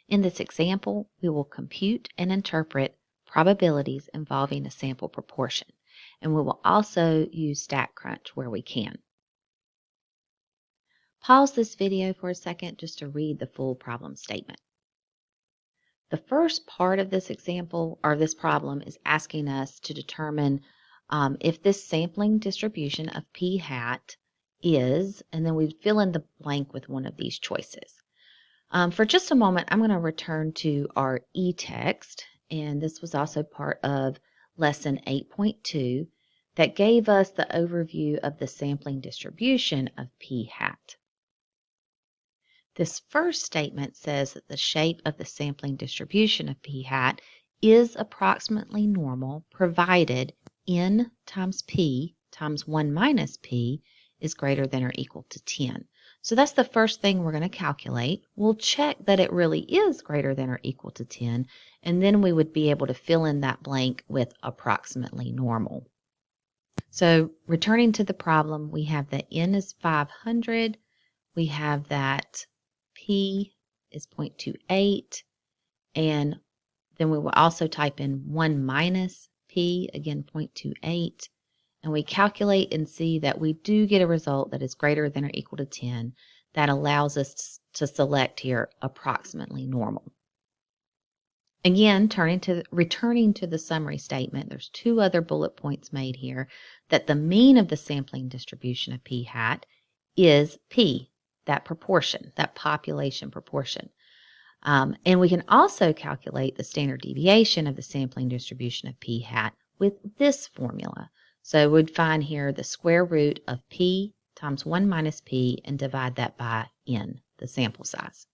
In this example, we will compute and interpret probabilities involving a sample proportion, and we will also use StatCrunch where we can. Pause this video for a second just to read the full problem statement. The first part of this example, or this problem, is asking us to determine if this sampling distribution of p hat is, and then we fill in the blank with one of these choices. For just a moment, I'm going to return to our e-text, and this was also part of lesson 8.2 that gave us the overview of the sampling distribution of p hat. This first statement says that the shape of the sampling distribution of p hat is approximately normal provided n times p times 1 minus p is greater than or equal to 10. So that's the first thing we're going to calculate. We'll check that it really is greater than or equal to 10, and then we would be able to fill in that blank with approximately normal. So returning to the problem, we have that n is 500. We have that p is 0.28, and then we will also type in 1 minus p, again 0.28, and we calculate and see that we do get a result that is greater than or equal to 10. That allows us to select here approximately normal. Again, returning to the summary statement, there's two other bullet points made here that the mean of the sampling distribution of p hat is p, that proportion, that population proportion. And we can also calculate the standard deviation of the sampling distribution of p hat with this formula. So we'd find here the square root of p times 1 minus p and divide that by n, the sample size.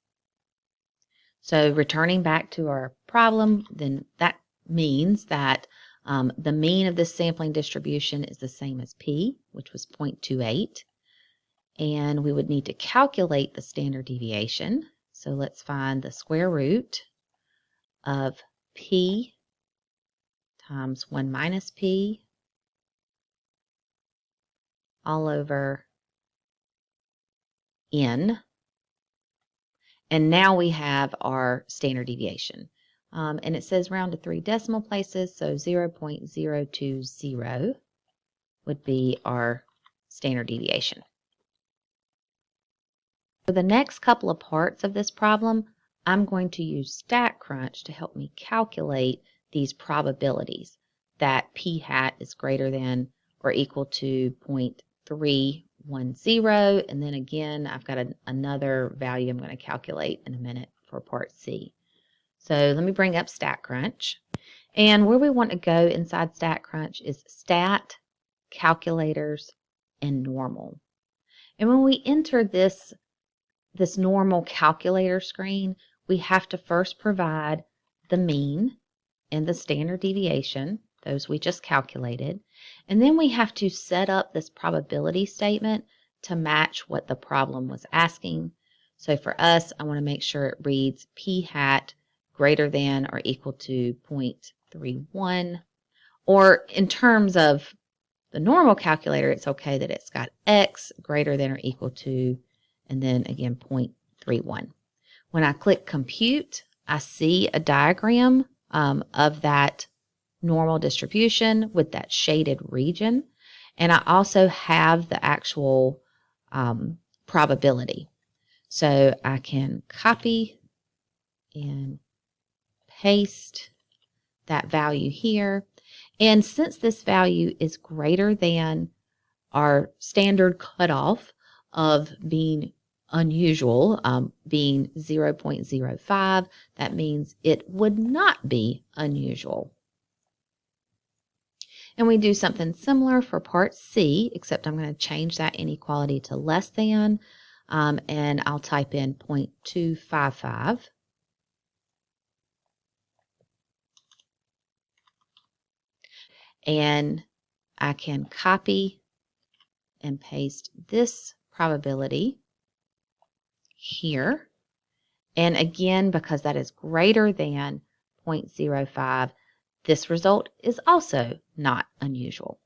So returning back to our problem, then that means that the mean of this sampling distribution is the same as p, which was 0.28. And we would need to calculate the standard deviation. So let's find the square root of p times 1 minus p all over n. And now we have our standard deviation. And it says round to 3 decimal places, so 0.020 would be our standard deviation. For the next couple of parts of this problem, I'm going to use StatCrunch to help me calculate these probabilities that p hat is greater than or equal to 0.310, and then again I've got another value I'm going to calculate in a minute for part C. So let me bring up StatCrunch, and where we want to go inside StatCrunch is Stat, Calculators, and Normal. And when we enter this normal calculator screen, we have to first provide the mean and the standard deviation, those we just calculated, and then we have to set up this probability statement to match what the problem was asking. So for us, I want to make sure it reads p hat greater than or equal to 0.31, or in terms of the normal calculator, it's okay that it's got x greater than or equal to, and then again 0.31. When I click compute, I see a diagram of that normal distribution with that shaded region, and I also have the actual probability. So I can copy and paste that value here, and since this value is greater than our standard cutoff of being unusual, being 0.05, that means it would not be unusual. And we do something similar for part C, except I'm going to change that inequality to less than, and I'll type in 0.255. And I can copy and paste this probability here. And again, because that is greater than 0.05, this result is also not unusual.